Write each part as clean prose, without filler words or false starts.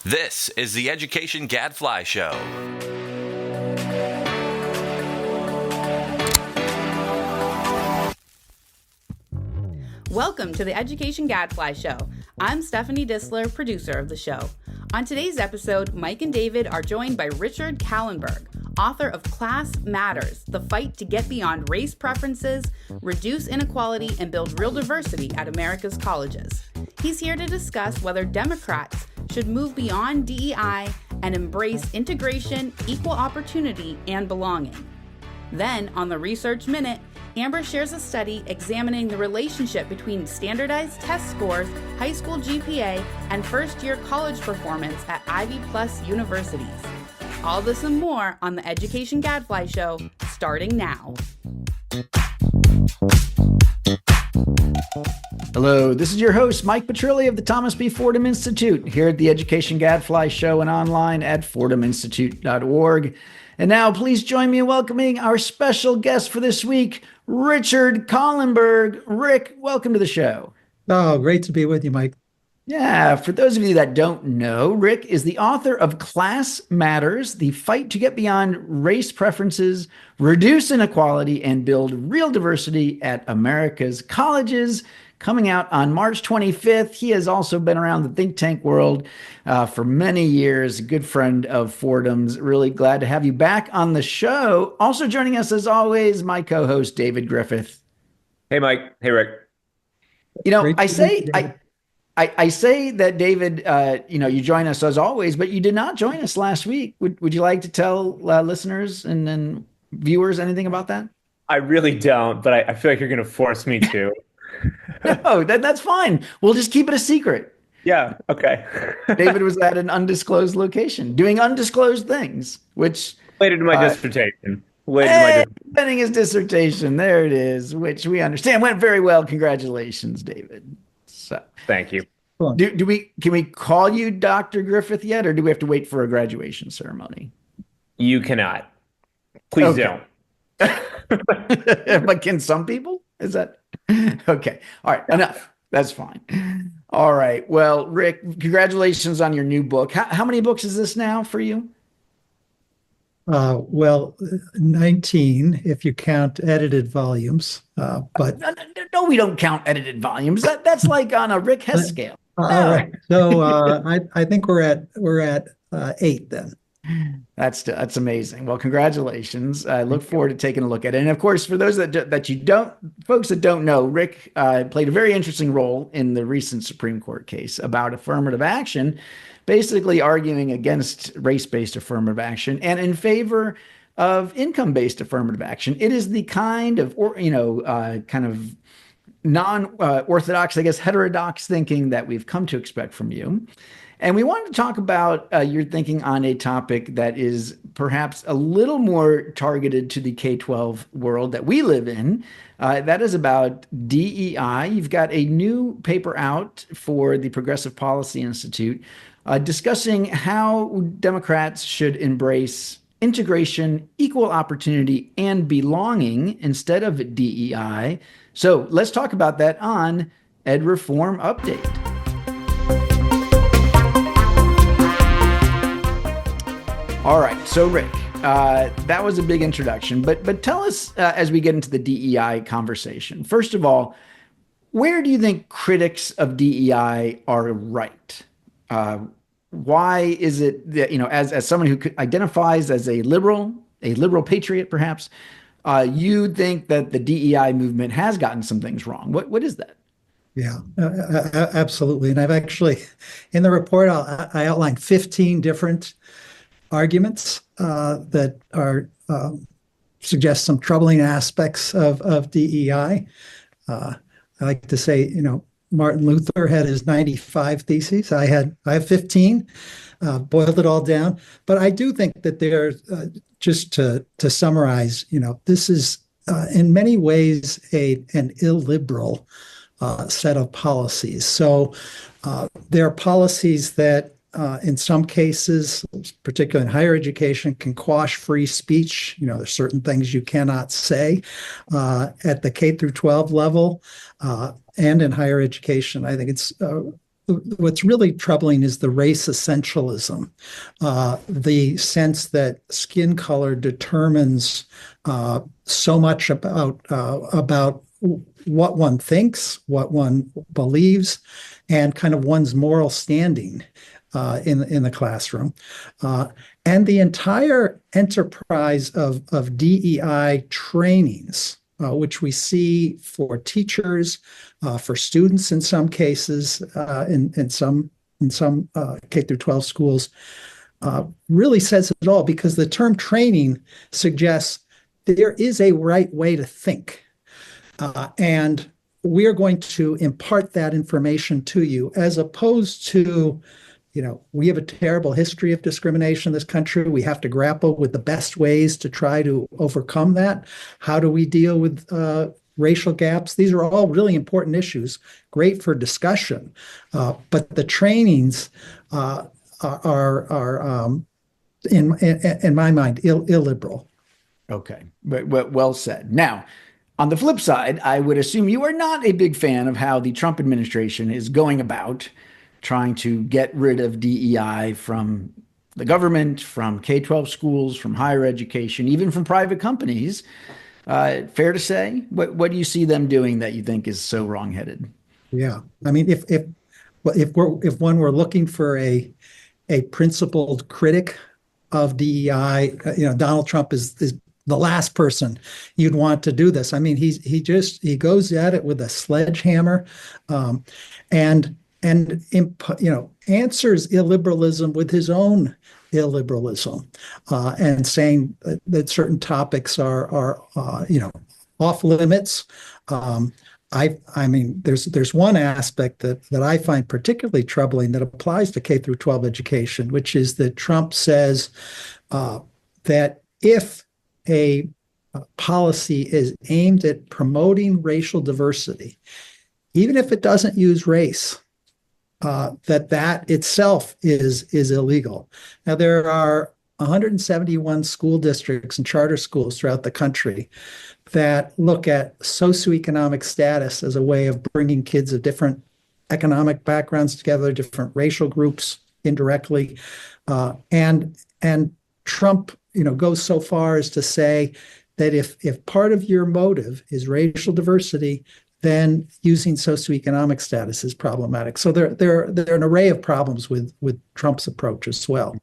This is the Education Gadfly Show. Welcome to the Education Gadfly Show. I'm Stephanie Disler, producer of the show. On today's episode, Mike and David are joined by Richard Kahlenberg, author of Class Matters, The Fight to Get Beyond Race Preferences, Reduce Inequality, and Build Real Diversity at America's Colleges. He's here to discuss whether Democrats should move beyond DEI and embrace integration, equal opportunity, and belonging. Then, on the Research Minute, Amber shares a study examining the relationship between standardized test scores, high school GPA, and first-year college performance at Ivy Plus universities. All this and more on the Education Gadfly Show, starting now. Hello, this is your host, Mike Petrilli of the Thomas B. Fordham Institute, here at the Education Gadfly Show and online at fordhaminstitute.org. And now, please join me in welcoming our special guest for this week, Richard Kahlenberg. Rick, welcome to the show. Oh, great to be with you, Mike. Yeah, for those of you that don't know, Rick is the author of Class Matters, The Fight to Get Beyond Race Preferences, Reduce Inequality, and Build Real Diversity at America's Colleges, coming out on March 25th. He has also been around the think tank world for many years, a good friend of Fordham's. Really glad to have you back on the show. Also joining us, as always, my co-host, David Griffith. Hey, Mike. Hey, Rick. You know, I say that, David, you join us as always, but you did not join us last week. Would you like to tell listeners and then viewers anything about that? I really don't, but I feel like you're going to force me to. No, that's fine. We'll just keep it a secret. Yeah. Okay. David was at an undisclosed location doing undisclosed things, which Related to my dissertation. Defending his dissertation. There it is, which we understand went very well. Congratulations, David. So thank you. Can we call you Dr. Griffith yet, or do we have to wait for a graduation ceremony? You cannot. Please don't. But can some people? Is that okay? All right, enough. That's fine. All right. Well, Rick, congratulations on your new book. How many books is this now for you? Well, 19 if you count edited volumes. But no, we don't count edited volumes. That's like on a Rick Hess scale. All right. So I think we're at 8 then. That's amazing. Well, congratulations. I look forward to taking a look at it. And of course, for those folks that don't know, Rick played a very interesting role in the recent Supreme Court case about affirmative action, basically arguing against race-based affirmative action and in favor of income-based affirmative action. It is the kind of non-orthodox, heterodox thinking that we've come to expect from you. And we wanted to talk about your thinking on a topic that is perhaps a little more targeted to the K-12 world that we live in. That is about DEI. You've got a new paper out for the Progressive Policy Institute discussing how Democrats should embrace integration, equal opportunity, and belonging instead of DEI. So let's talk about that on Ed Reform Update. All right. So, Rick, that was a big introduction. But tell us, as we get into the DEI conversation, first of all, where do you think critics of DEI are right? Why is it that, as someone who identifies as a liberal patriot, perhaps, you think that the DEI movement has gotten some things wrong? What is that? Yeah, absolutely. And I've actually, in the report, I outlined 15 different arguments that suggest some troubling aspects of DEI. I like to say, Martin Luther had his 95 theses. I have 15, boiled it all down. But I do think that there's, just to summarize, this is in many ways an illiberal set of policies. So there are policies that in some cases, particularly in higher education, can quash free speech. There's certain things you cannot say at the K through 12 level and in higher education. I think it's what's really troubling is the race essentialism, the sense that skin color determines so much about what one thinks, what one believes, and kind of one's moral standing in the classroom. And the entire enterprise of DEI trainings, which we see for teachers, for students in some cases, in some K through 12 schools, really says it all, because the term training suggests there is a right way to think. And we are going to impart that information to you, as opposed to, we have a terrible history of discrimination in this country. We have to grapple with the best ways to try to overcome that. How do we deal with racial gaps? These are all really important issues, great for discussion. But the trainings are in my mind, illiberal. Okay, well said. Now, on the flip side, I would assume you are not a big fan of how the Trump administration is going about trying to get rid of DEI from the government, from K-12 schools, from higher education, even from private companies. Fair to say? What do you see them doing that you think is so wrongheaded? Yeah, I mean, if one were looking for a principled critic of DEI, Donald Trump is the last person you'd want to do this. I mean, he goes at it with a sledgehammer, and answers illiberalism with his own illiberalism, and saying that certain topics are off limits. I mean, there's one aspect that I find particularly troubling that applies to K through 12 education, which is that Trump says that if a policy is aimed at promoting racial diversity, even if it doesn't use race, that itself is illegal. Now, there are 171 school districts and charter schools throughout the country that look at socioeconomic status as a way of bringing kids of different economic backgrounds together, different racial groups indirectly, and Trump, goes so far as to say that if part of your motive is racial diversity, then using socioeconomic status is problematic. So there are an array of problems with Trump's approach as well.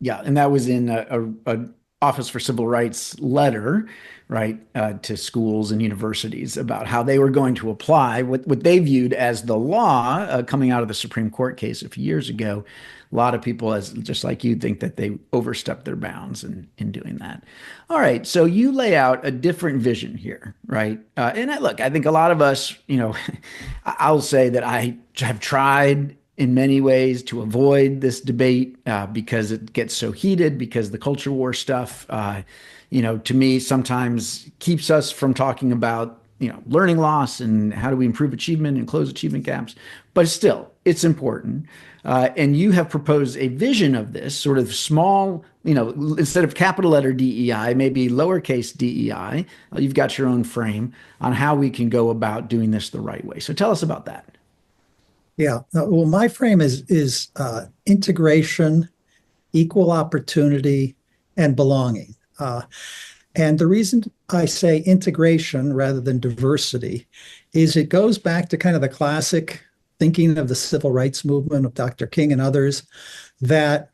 Yeah, and that was in a Office for Civil Rights letter, right, to schools and universities about how they were going to apply what they viewed as the law coming out of the Supreme Court case a few years ago. A lot of people, as just like you, think that they overstepped their bounds in doing that. All right, so you lay out a different vision here, right? Look, I think a lot of us, I'll say that I have tried in many ways to avoid this debate because it gets so heated, because the culture war stuff, to me, sometimes keeps us from talking about, learning loss and how do we improve achievement and close achievement gaps. But still, it's important. And you have proposed a vision of this sort of small, instead of capital letter DEI, maybe lowercase DEI. You've got your own frame on how we can go about doing this the right way. So tell us about that. Yeah, well, my frame is integration, equal opportunity, and belonging. And the reason I say integration rather than diversity is it goes back to kind of the classic thinking of the civil rights movement of Dr. King and others, that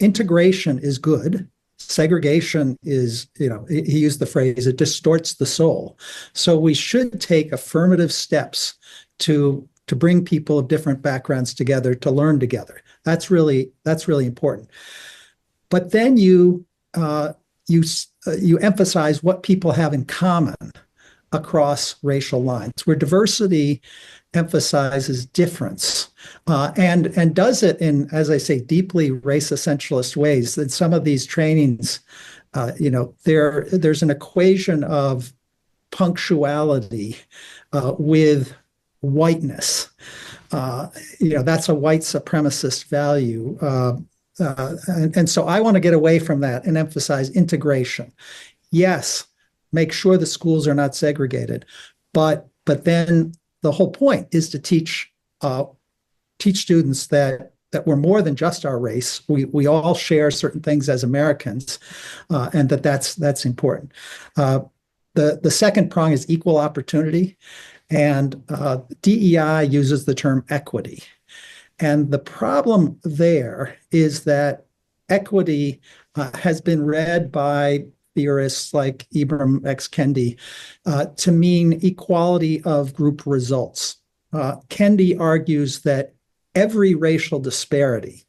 integration is good. Segregation is, he used the phrase, it distorts the soul. So we should take affirmative steps to bring people of different backgrounds together, to learn together. That's really important. But then you emphasize what people have in common across racial lines, where diversity emphasizes difference, and does it in, as I say, deeply race essentialist ways. In some of these trainings, there's an equation of punctuality with whiteness. That's a white supremacist value. And so I want to get away from that and emphasize integration. Yes, make sure the schools are not segregated, but then the whole point is to teach teach students that we're more than just our race. We all share certain things as Americans, and that's important. The second prong is equal opportunity, and DEI uses the term equity. And the problem there is that equity has been read by theorists like Ibram X. Kendi to mean equality of group results. Kendi argues that every racial disparity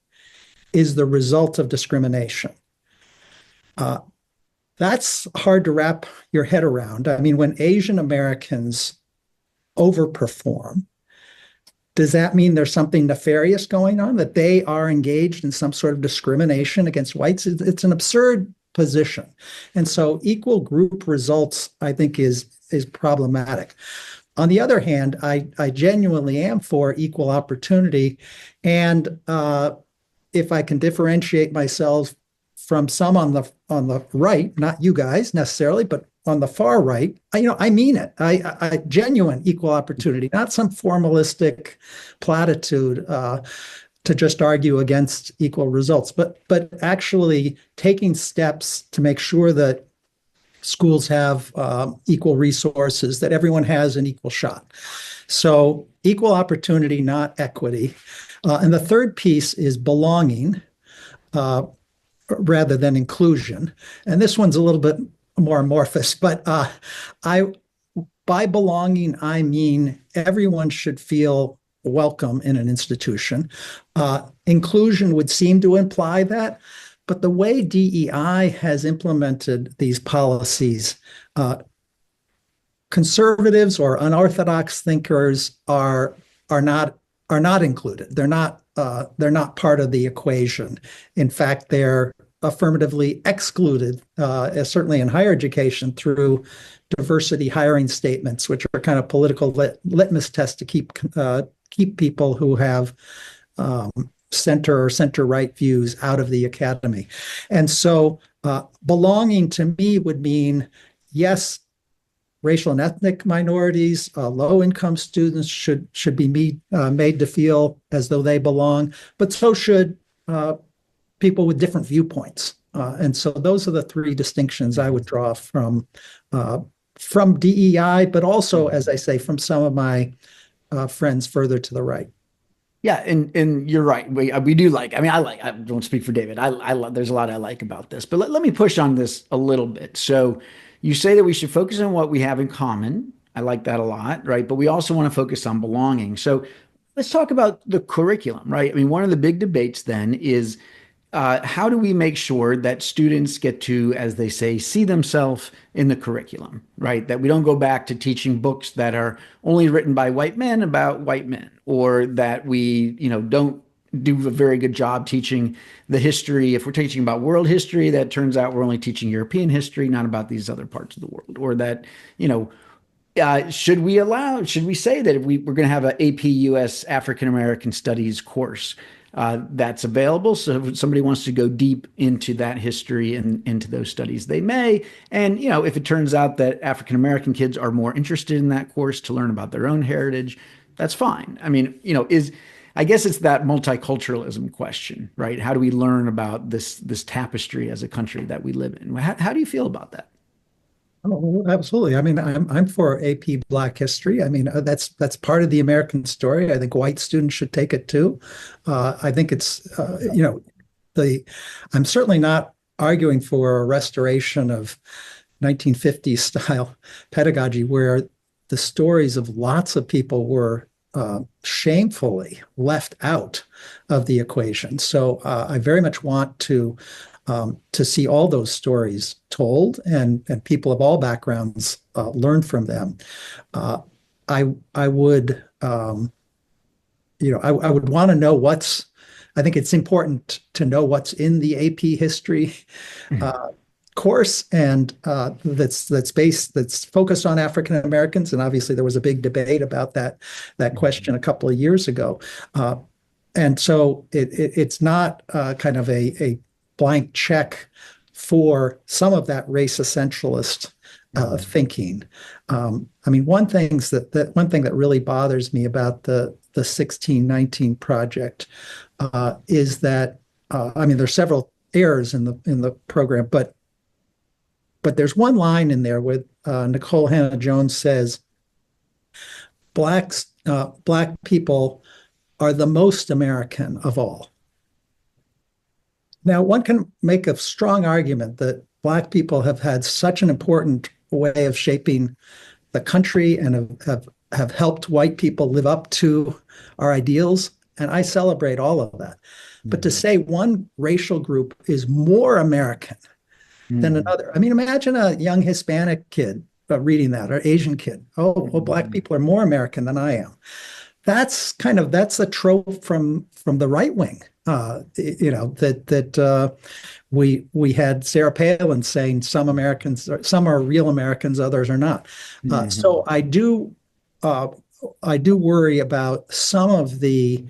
is the result of discrimination. That's hard to wrap your head around. I mean, when Asian Americans overperform, does that mean there's something nefarious going on, that they are engaged in some sort of discrimination against whites? It's an absurd position. And so equal group results, I think, is problematic. On the other hand, I genuinely am for equal opportunity. And if I can differentiate myself from some on the right, not you guys necessarily, but on the far right, I mean it. I genuine equal opportunity, not some formalistic platitude to just argue against equal results, but actually taking steps to make sure that schools have equal resources, that everyone has an equal shot. So equal opportunity, not equity. And the third piece is belonging rather than inclusion. And this one's a little bit more amorphous, but by belonging, I mean everyone should feel welcome in an institution. Inclusion would seem to imply that, but the way DEI has implemented these policies, conservatives or unorthodox thinkers are not included. They're not part of the equation. In fact, they're affirmatively excluded, certainly in higher education, through diversity hiring statements, which are kind of political litmus tests to keep people who have center or center-right views out of the academy. And so belonging to me would mean, yes, racial and ethnic minorities, low-income students should be made to feel as though they belong, but so should people with different viewpoints. And so those are the three distinctions I would draw from DEI, but also, as I say, from some of my friends further to the right. Yeah, and you're right. We do like. I don't speak for David. There's a lot I like about this, but let me push on this a little bit. So, you say that we should focus on what we have in common. I like that a lot, right? But we also want to focus on belonging. So, let's talk about the curriculum, right? I mean, one of the big debates then is how do we make sure that students get to, as they say, see themselves in the curriculum, right? That we don't go back to teaching books that are only written by white men about white men, or that we, don't do a very good job teaching the history. If we're teaching about world history, that turns out we're only teaching European history, not about these other parts of the world. Or that, should we say that if we're going to have an AP US African American Studies course that's available, so if somebody wants to go deep into that history and into those studies, they may. And, if it turns out that African American kids are more interested in that course to learn about their own heritage, that's fine. I mean, I guess it's that multiculturalism question, right? How do we learn about this tapestry as a country that we live in? How do you feel about that? Oh, absolutely. I mean, I'm for AP Black history. I mean, that's part of the American story. I think white students should take it too. I think it's, I'm certainly not arguing for a restoration of 1950s style pedagogy where the stories of lots of people were shamefully left out of the equation. So I very much want to see all those stories told and people of all backgrounds learn from them. I would want to know I think it's important to know what's in the AP history course, and that's focused on African Americans. And obviously there was a big debate about that question a couple of years ago. And so it's not kind of a blank check for some of that race essentialist thinking. I mean, one thing that really bothers me about the the 1619 project is that I mean, there's several errors in the program, but there's one line in there where Nicole Hannah-Jones says, Black people are the most American of all. Now, one can make a strong argument that Black people have had such an important way of shaping the country and have helped white people live up to our ideals, and I celebrate all of that. But to say one racial group is more American than another, I mean, imagine a young Hispanic kid reading that, or Asian kid. Oh, well, Black people are more American than I am. That's a trope from the right wing. We had Sarah Palin saying some are real Americans, others are not. So I do worry about some of the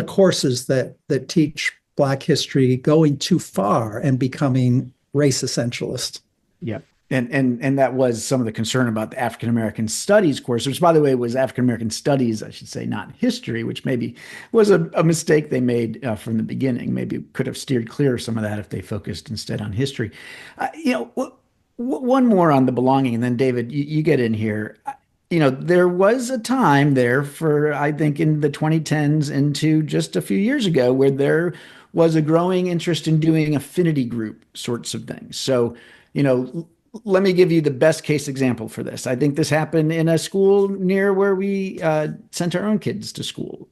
courses that teach Black history going too far and becoming race essentialist. Yeah. And that was some of the concern about the African American Studies course, which, by the way, was African American Studies, I should say, not history, which maybe was a mistake they made from the beginning. Maybe could have steered clear of some of that if they focused instead on history. One more on the belonging, and then David, you get in here. There was a time there for, I think, in the 2010s into just a few years ago, where there was a growing interest in doing affinity group sorts of things. So, let me give you the best case example for this. I think this happened in a school near where we sent our own kids to school.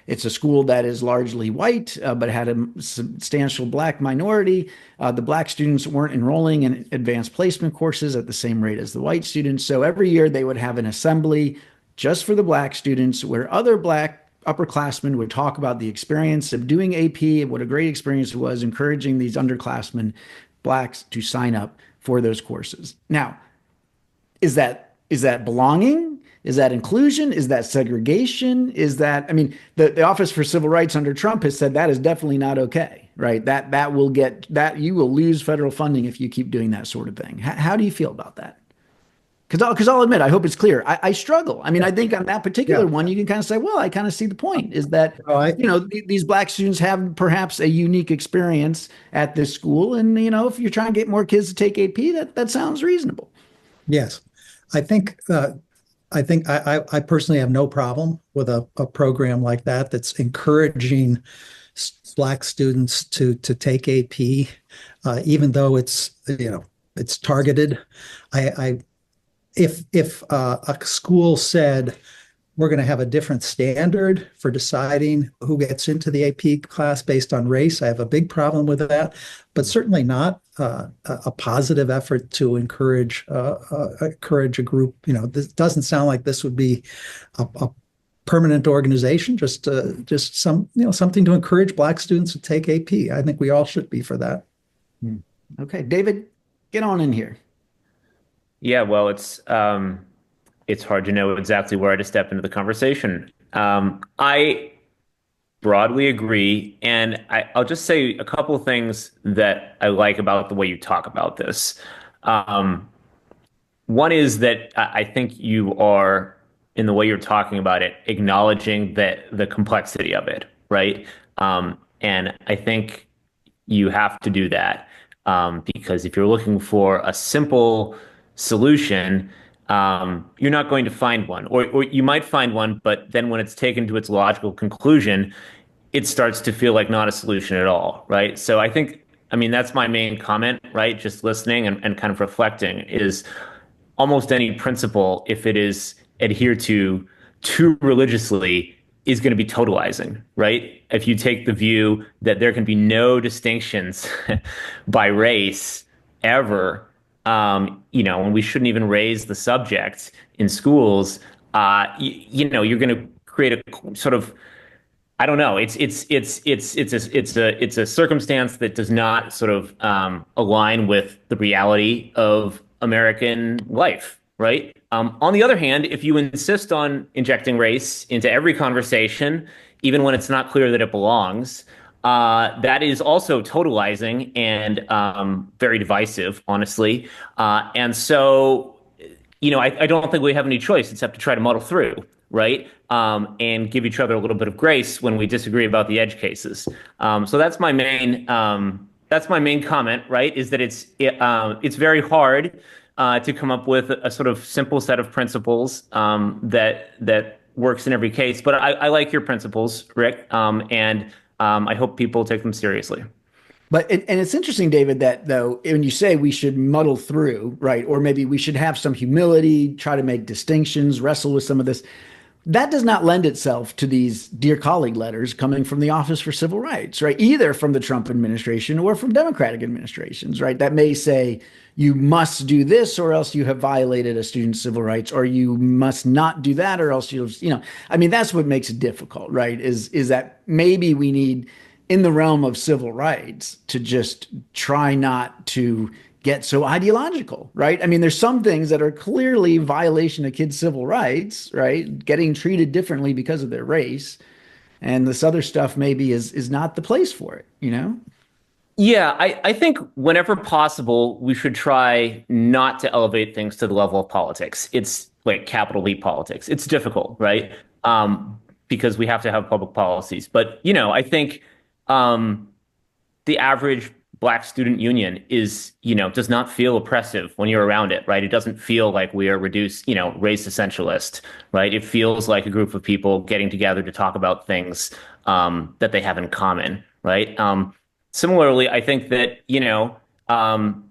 It's a school that is largely white, but had a substantial Black minority. The Black students weren't enrolling in advanced placement courses at the same rate as the white students. So every year they would have an assembly just for the Black students where other Black upperclassmen would talk about the experience of doing AP and what a great experience it was, encouraging these underclassmen, Blacks, to sign up for those courses. Now, is that belonging? Is that inclusion? Is that segregation? Is that, I mean, the Office for Civil Rights under Trump has said that is definitely not okay, right? That will get, that you will lose federal funding if you keep doing that sort of thing. How do you feel about that? Because I'll admit, I hope it's clear. I struggle. I mean, I think on that particular one, you can kind of say, well, I kind of see the point is that, these Black students have perhaps a unique experience at this school. And, if you're trying to get more kids to take AP, that sounds reasonable. Yes. I think I personally have no problem with a program like that that's encouraging Black students to take AP, even though it's targeted. If a school said we're going to have a different standard for deciding who gets into the AP class based on race, I have a big problem with that, but certainly not a positive effort to encourage a group. This doesn't sound like this would be a permanent organization, just something to encourage Black students to take AP. I think we all should be for that. Okay, David, get on in here. Yeah, well, it's hard to know exactly where to step into the conversation. I broadly agree, and I'll just say a couple of things that I like about the way you talk about this. One is that I think you are, in the way you're talking about it, acknowledging the complexity of it, right? And I think you have to do that because if you're looking for a simple solution, you're not going to find one, or you might find one, but then when it's taken to its logical conclusion, it starts to feel like not a solution at all, right? So I mean, that's my main comment, right? Just listening and kind of reflecting is almost any principle, if it is adhered to too religiously, is going to be totalizing, right? If you take the view that there can be no distinctions by race ever, and we shouldn't even raise the subject in schools, you're going to create a sort of, I don't know. It's a circumstance that does not sort of align with the reality of American life, right? On the other hand, if you insist on injecting race into every conversation, even when it's not clear that it belongs, that is also totalizing and very divisive, honestly. And so, I don't think we have any choice except to try to muddle through. right? And give each other a little bit of grace when we disagree about the edge cases. So that's my main comment, right? Is that it's very hard to come up with a sort of simple set of principles that works in every case. But I like your principles, Rick, and I hope people take them seriously. But and it's interesting, David, that though when you say we should muddle through, right, or maybe we should have some humility, try to make distinctions, wrestle with some of this, that does not lend itself to these dear colleague letters coming from the Office for Civil Rights, right? Either from the Trump administration or from Democratic administrations, right? That may say you must do this or else you have violated a student's civil rights, or you must not do that or else I mean, that's what makes it difficult, right? Is that maybe we need, in the realm of civil rights, to just try not to get so ideological, right? I mean, there's some things that are clearly violation of kids' civil rights, right? Getting treated differently because of their race. And this other stuff maybe is not the place for it, you know? Yeah, I think whenever possible, we should try not to elevate things to the level of politics. It's like capital E politics. It's difficult, right? Because we have to have public policies. But, I think the average Black student union does not feel oppressive when you're around it, right? It doesn't feel like we are reduced, race essentialist, right? It feels like a group of people getting together to talk about things that they have in common, right? Similarly, I think that, I'm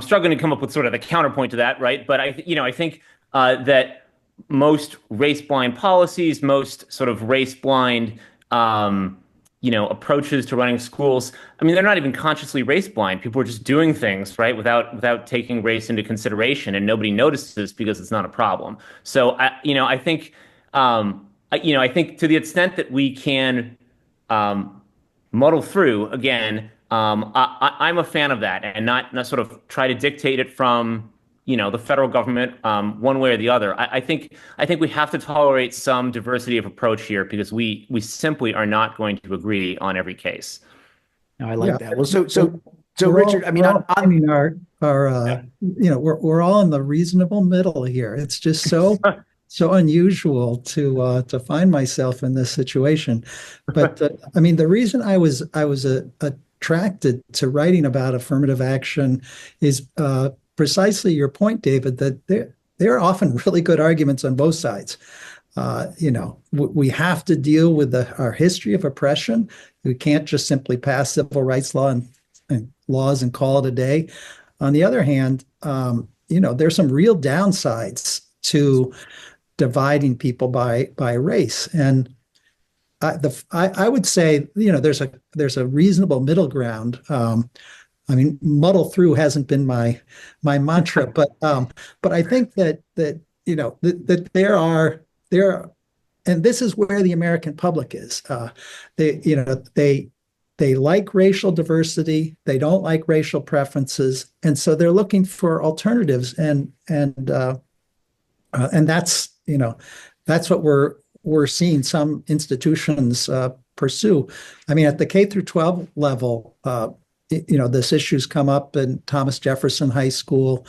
struggling to come up with sort of the counterpoint to that, right? But I think that most race-blind policies, most sort of race-blind approaches to running schools, I mean, they're not even consciously race blind. People are just doing things, right, without taking race into consideration, and nobody notices because it's not a problem. So, I think to the extent that we can muddle through, again, I'm a fan of that, and not sort of try to dictate it from the federal government one way or the other. I think we have to tolerate some diversity of approach here, because we simply are not going to agree on every case. No, I like that. Well, so Richard, we're all in the reasonable middle here. It's just so unusual to find myself in this situation. But the reason I was attracted to writing about affirmative action is precisely your point, David, that there are often really good arguments on both sides. We have to deal with our history of oppression. We can't just simply pass civil rights laws and call it a day. On the other hand, there's some real downsides to dividing people by race. And I would say, there's a reasonable middle ground. Muddle through hasn't been my mantra, but I think that there are, and this is where the American public is. They like racial diversity. They don't like racial preferences, and so they're looking for alternatives. And that's what we're seeing some institutions pursue. At the K through 12 level, this issue's come up in Thomas Jefferson High School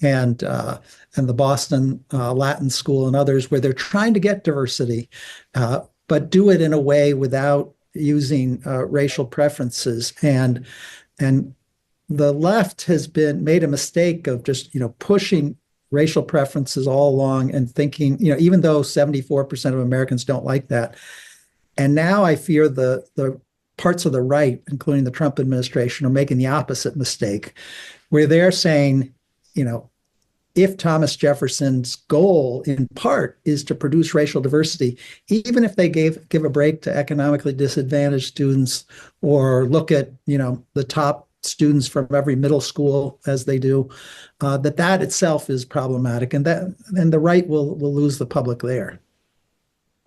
and the Boston Latin School and others, where they're trying to get diversity, but do it in a way without using racial preferences. And the left has made a mistake of just pushing racial preferences all along and thinking, even though 74% of Americans don't like that. And now I fear the parts of the right, including the Trump administration, are making the opposite mistake, where they're saying, if Thomas Jefferson's goal in part is to produce racial diversity, even if they give a break to economically disadvantaged students, or look at, the top students from every middle school as they do, that itself is problematic, and the right will lose the public there.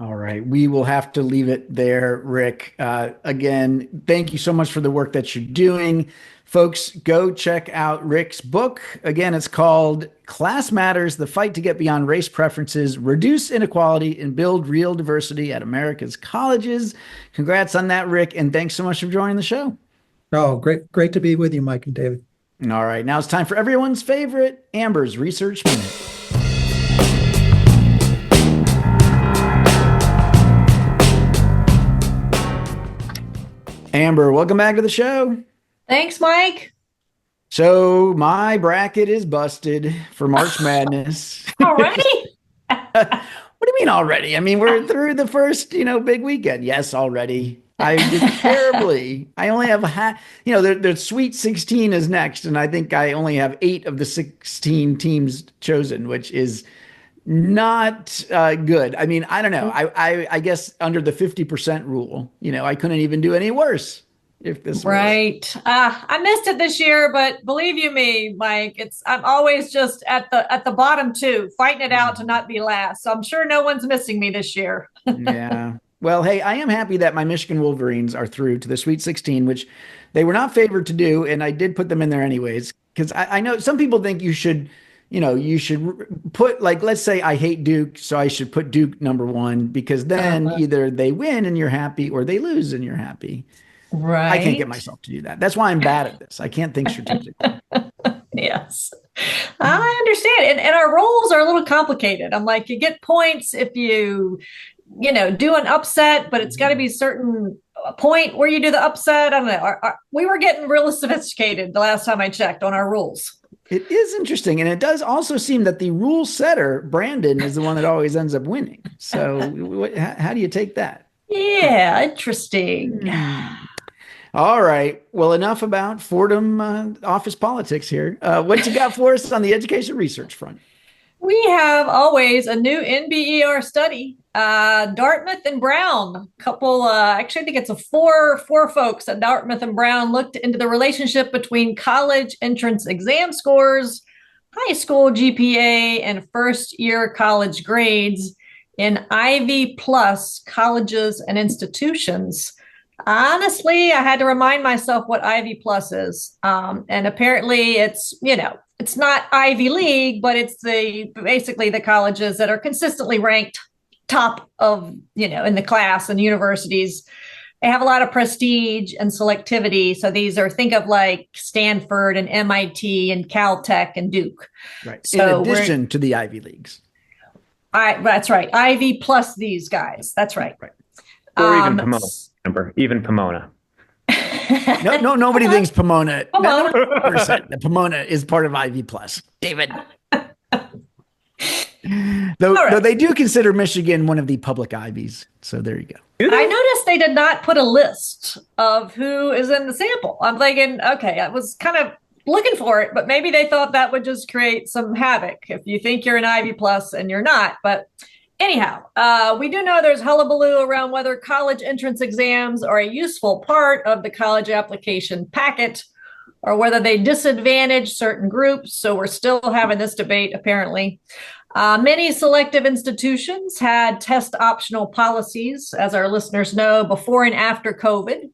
All right. We will have to leave it there, Rick. Again, thank you so much for the work that you're doing. Folks, go check out Rick's book. Again, it's called Class Matters, The Fight to Get Beyond Race Preferences, Reduce Inequality, and Build Real Diversity at America's Colleges. Congrats on that, Rick, and thanks so much for joining the show. Oh, great to be with you, Mike and David. All right. Now it's time for everyone's favorite, Amber's Research Minute. Amber, welcome back to the show. Thanks, Mike. So my bracket is busted for March Madness. Already? What do you mean already? I mean, we're through the first, big weekend. Yes, already. I did terribly. I only have the Sweet 16 is next, and I think I only have 8 of the 16 teams chosen, which is not good. I mean, I don't know. I guess under the 50% rule, I couldn't even do any worse if this was. Right. I missed it this year, but believe you me, Mike, I'm always just at the bottom too, fighting it out to not be last. So I'm sure no one's missing me this year. Yeah. Well, hey, I am happy that my Michigan Wolverines are through to the Sweet 16, which they were not favored to do, and I did put them in there anyways. Because I know some people think you should put, like, let's say I hate Duke, so I should put Duke number 1, because then either they win and you're happy or they lose and you're happy. Right. I can't get myself to do that. That's why I'm bad at this. I can't think strategically. Yes. I understand. And our roles are a little complicated. I'm like, you get points if you do an upset, but it's got to be a certain point where you do the upset. I don't know. We were getting really sophisticated the last time I checked on our rules. It is interesting. And it does also seem that the rule setter, Brandon, is the one that always ends up winning. So how do you take that? Yeah, interesting. All right. Well, enough about Fordham office politics here. What you got for us on the education research front? We have always a new NBER study. Dartmouth and Brown, couple, actually I think it's four folks at Dartmouth and Brown looked into the relationship between college entrance exam scores, high school GPA, and first-year college grades in Ivy Plus colleges and institutions. Honestly, I had to remind myself what Ivy Plus is. And apparently it's not Ivy League, but it's basically the colleges that are consistently ranked top of, in the class and universities. They have a lot of prestige and selectivity. So these are, think of like Stanford and MIT and Caltech and Duke. Right. So in addition to the Ivy Leagues. That's right. Ivy plus these guys. That's right. Right. Or even Pomona. Remember, even Pomona. No, nobody thinks Pomona. No, 100% that Pomona is part of Ivy Plus. David. Though they do consider Michigan one of the public Ivies. So there you go. I noticed they did not put a list of who is in the sample. I'm thinking, okay, I was kind of looking for it, but maybe they thought that would just create some havoc if you think you're an Ivy Plus and you're not. But anyhow, we do know there's hullabaloo around whether college entrance exams are a useful part of the college application packet or whether they disadvantage certain groups. So we're still having this debate, apparently. Many selective institutions had test optional policies, as our listeners know, before and after COVID.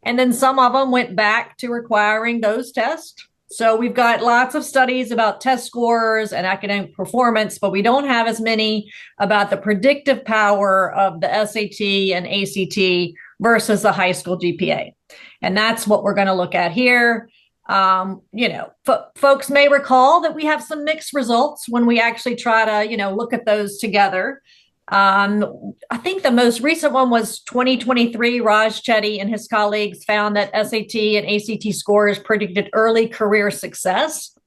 And then some of them went back to requiring those tests. So we've got lots of studies about test scores and academic performance, but we don't have as many about the predictive power of the SAT and ACT versus the high school GPA. And that's what we're going to look at here. Folks may recall that we have some mixed results when we actually try to, look at those together. I think the most recent one was 2023. Raj Chetty and his colleagues found that SAT and ACT scores predicted early career success,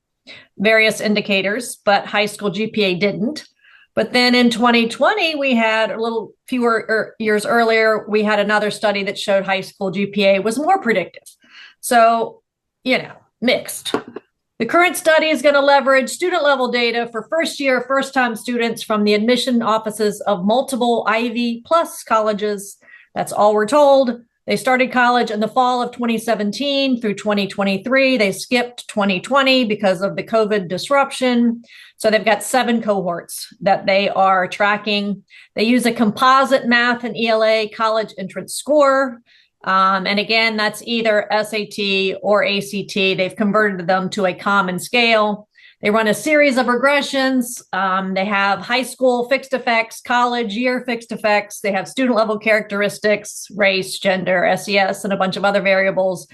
various indicators, but high school GPA didn't. But then in 2020, we had a little fewer years earlier, we had another study that showed high school GPA was more predictive. So, mixed. The current study is going to leverage student level data for first-time students from the admission offices of multiple Ivy Plus colleges. That's all we're told. They started college in the fall of 2017 through 2023. They skipped 2020 because of the COVID disruption. So they've got 7 cohorts that they are tracking. They use a composite math and ELA college entrance score. And again, that's either SAT or ACT. They've converted them to a common scale. They run a series of regressions. They have high school fixed effects, college year fixed effects. They have student level characteristics, race, gender, SES, and a bunch of other variables.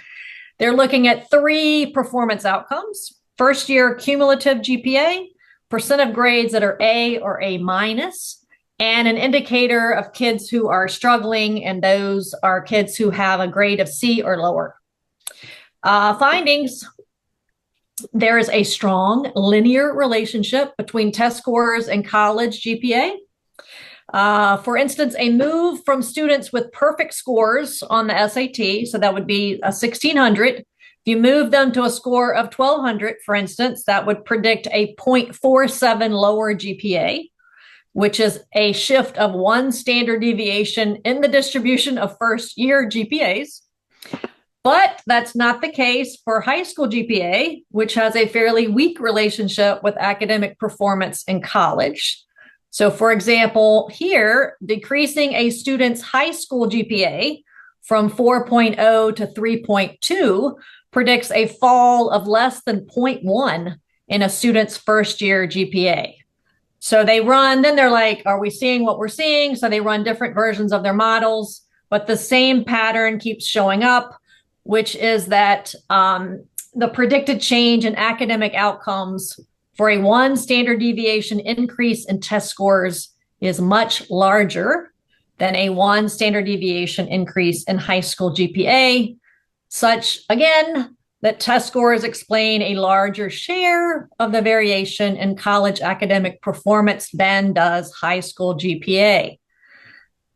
They're looking at 3 performance outcomes: first year cumulative GPA, percent of grades that are A or A minus, and an indicator of kids who are struggling, and those are kids who have a grade of C or lower. Findings: there is a strong linear relationship between test scores and college GPA. For instance, a move from students with perfect scores on the SAT, so that would be a 1600. If you move them to a score of 1200, for instance, that would predict a 0.47 lower GPA, which is a shift of 1 standard deviation in the distribution of first year GPAs. But that's not the case for high school GPA, which has a fairly weak relationship with academic performance in college. So, for example, here, decreasing a student's high school GPA from 4.0 to 3.2 predicts a fall of less than 0.1 in a student's first year GPA. So then they're like, are we seeing what we're seeing? So they run different versions of their models, but the same pattern keeps showing up, which is that the predicted change in academic outcomes for a 1 standard deviation increase in test scores is much larger than a 1 standard deviation increase in high school GPA, such, again, that test scores explain a larger share of the variation in college academic performance than does high school GPA.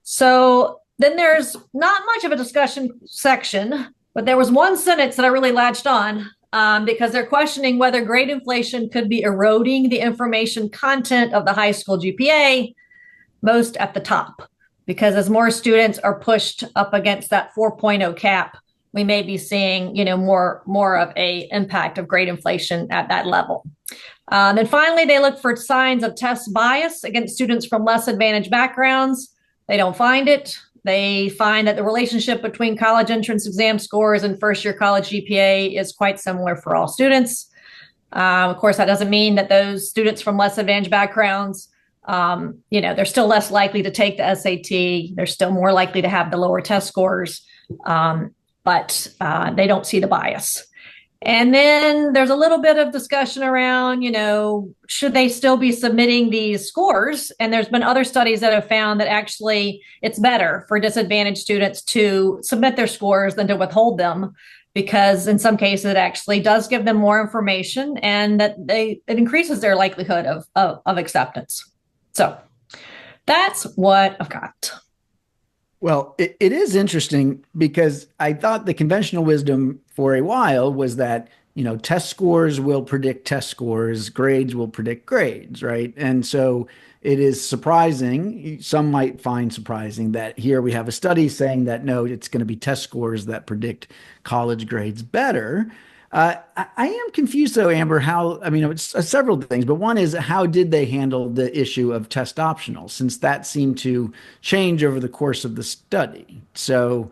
So then there's not much of a discussion section, but there was one sentence that I really latched on because they're questioning whether grade inflation could be eroding the information content of the high school GPA, most at the top. Because as more students are pushed up against that 4.0 cap, we may be seeing, more of a impact of grade inflation at that level. Then finally, they look for signs of test bias against students from less advantaged backgrounds. They don't find it. They find that the relationship between college entrance exam scores and first-year college GPA is quite similar for all students. Of course, that doesn't mean that those students from less advantaged backgrounds, they're still less likely to take the SAT. They're still more likely to have the lower test scores, but they don't see the bias. And then there's a little bit of discussion around, should they still be submitting these scores? And there's been other studies that have found that actually it's better for disadvantaged students to submit their scores than to withhold them, because in some cases it actually does give them more information and that it increases their likelihood of acceptance. So that's what I've got. Well, it is interesting because I thought the conventional wisdom for a while was that, test scores will predict test scores, grades will predict grades, right? And so it is surprising, some might find surprising, that here we have a study saying that, no, it's going to be test scores that predict college grades better. I am confused though, Amber, it's several things, but one is how did they handle the issue of test optional, since that seemed to change over the course of the study. So,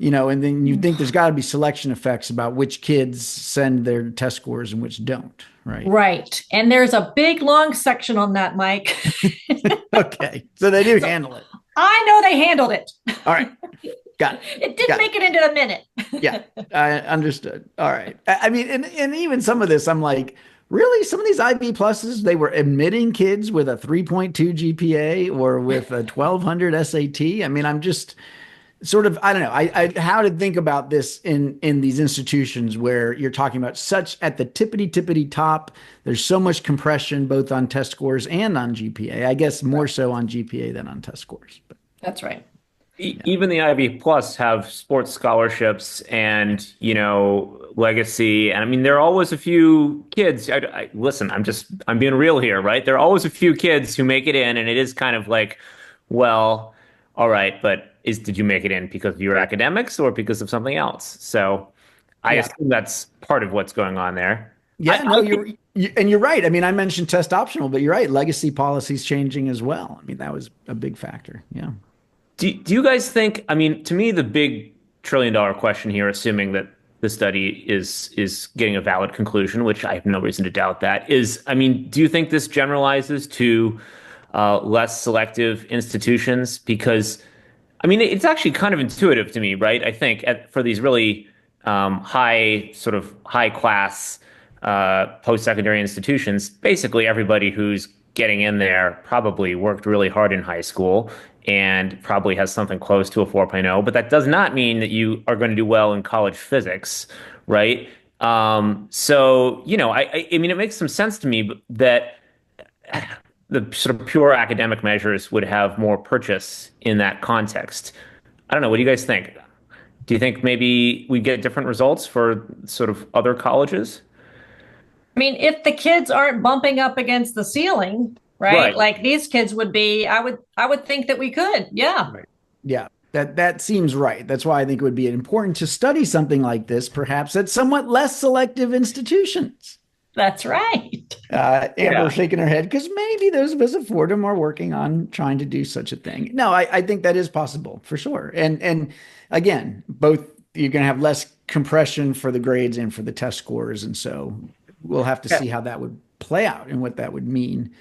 and then you think there's got to be selection effects about which kids send their test scores and which don't, right? Right. And there's a big, long section on that, Mike. Okay. So they do handle it. I know they handled it. All right. Got it. It didn't make it into the minute. Yeah, I understood. All right. I mean, and even some of this, I'm like, really? Some of these IB pluses, they were admitting kids with a 3.2 GPA or with a 1200 SAT. I mean, I'm just sort of, I don't know, I how to think about this in these institutions where you're talking about such at the tippity top. There's so much compression both on test scores and on GPA. I guess more so on GPA than on test scores. But that's right. Even the Ivy Plus have sports scholarships and, legacy. And I mean, there are always a few kids. Listen, I'm being real here, right? There are always a few kids who make it in, and it is kind of like, well, all right, but did you make it in because of your academics or because of something else? So I assume that's part of what's going on there. Yeah, you're right. I mean, I mentioned test optional, but you're right. Legacy policies changing as well. I mean, that was a big factor. Yeah. Do you guys think, I mean, to me, the big $1 trillion question here, assuming that the study is getting a valid conclusion, which I have no reason to doubt that, is, I mean, do you think this generalizes to less selective institutions? Because, I mean, it's actually kind of intuitive to me, right? I think for these really high class post-secondary institutions, basically everybody who's getting in there probably worked really hard in high school and probably has something close to a 4.0, but that does not mean that you are going to do well in college physics, right? So, I mean, it makes some sense to me that the sort of pure academic measures would have more purchase in that context. I don't know. What do you guys think? Do you think maybe we get different results for sort of other colleges? I mean, if the kids aren't bumping up against the ceiling, right? Like these kids would be, I would think that we could. Yeah. Right. Yeah. That seems right. That's why I think it would be important to study something like this, perhaps at somewhat less selective institutions. That's right. Amber shaking her head because maybe those of us at Fordham are working on trying to do such a thing. No, I think that is possible for sure. And again, both you're going to have less compression for the grades and for the test scores. And so we'll have to see how that would play out and what that would mean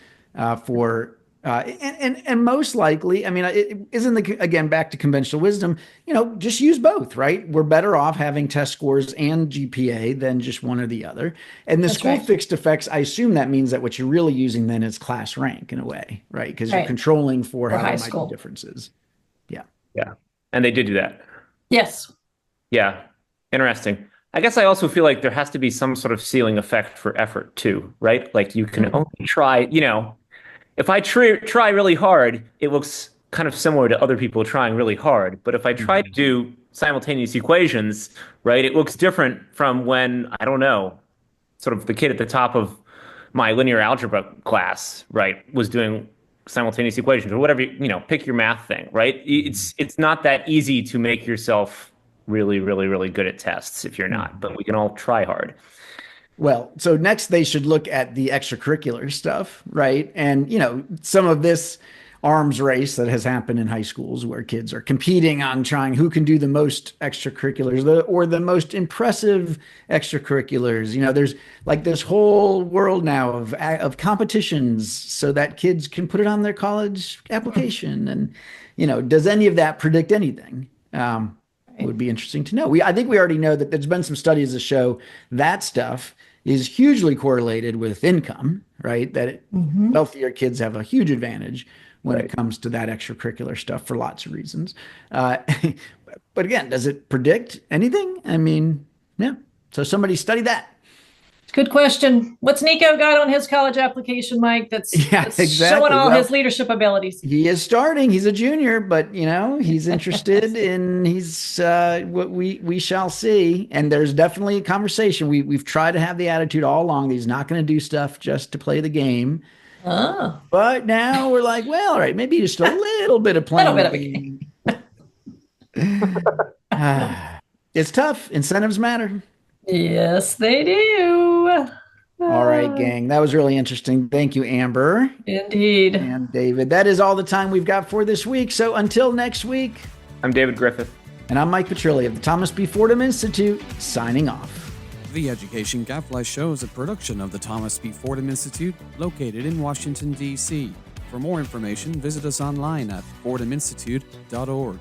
for and most likely, I mean, it isn't again back to conventional wisdom. Just use both, right? We're better off having test scores and GPA than just one or the other. And the school fixed effects, I assume that means that what you're really using then is class rank in a way, right? Because you're controlling for how there might be differences. Yeah. Yeah, and they did do that. Yes. Yeah, interesting. I guess I also feel like there has to be some sort of ceiling effect for effort too, right? Like you can only try, if I try really hard, it looks kind of similar to other people trying really hard. But if I try to do simultaneous equations, right, it looks different from when, I don't know, sort of the kid at the top of my linear algebra class, right, was doing simultaneous equations or whatever, pick your math thing, right? It's not that easy to make yourself really, really, really good at tests if you're not, but we can all try hard. Well, so next they should look at the extracurricular stuff, right? And, some of this arms race that has happened in high schools where kids are competing on trying who can do the most extracurriculars or the most impressive extracurriculars. There's like this whole world now of competitions so that kids can put it on their college application. And, does any of that predict anything? It would be interesting to know. I think we already know that there's been some studies that show that stuff is hugely correlated with income, right? That wealthier kids have a huge advantage when it comes to that extracurricular stuff for lots of reasons. But again, does it predict anything? I mean, yeah. So somebody study that. Good question. What's Nico got on his college application, Mike? That's exactly. Showing all his leadership abilities. He is starting. He's a junior, but he's interested in. He's what we shall see. And there's definitely a conversation. We've tried to have the attitude all along that he's not going to do stuff just to play the game. Oh. But now we're like, well, all right, maybe just a little bit of playing. A little bit of a game. It's tough. Incentives matter. Yes, they do. All right, gang. That was really interesting. Thank you, Amber. Indeed. And David. That is all the time we've got for this week. So until next week. I'm David Griffith. And I'm Mike Petrilli of the Thomas B. Fordham Institute, signing off. The Education Gadfly Show is a production of the Thomas B. Fordham Institute, located in Washington, D.C. For more information, visit us online at fordhaminstitute.org.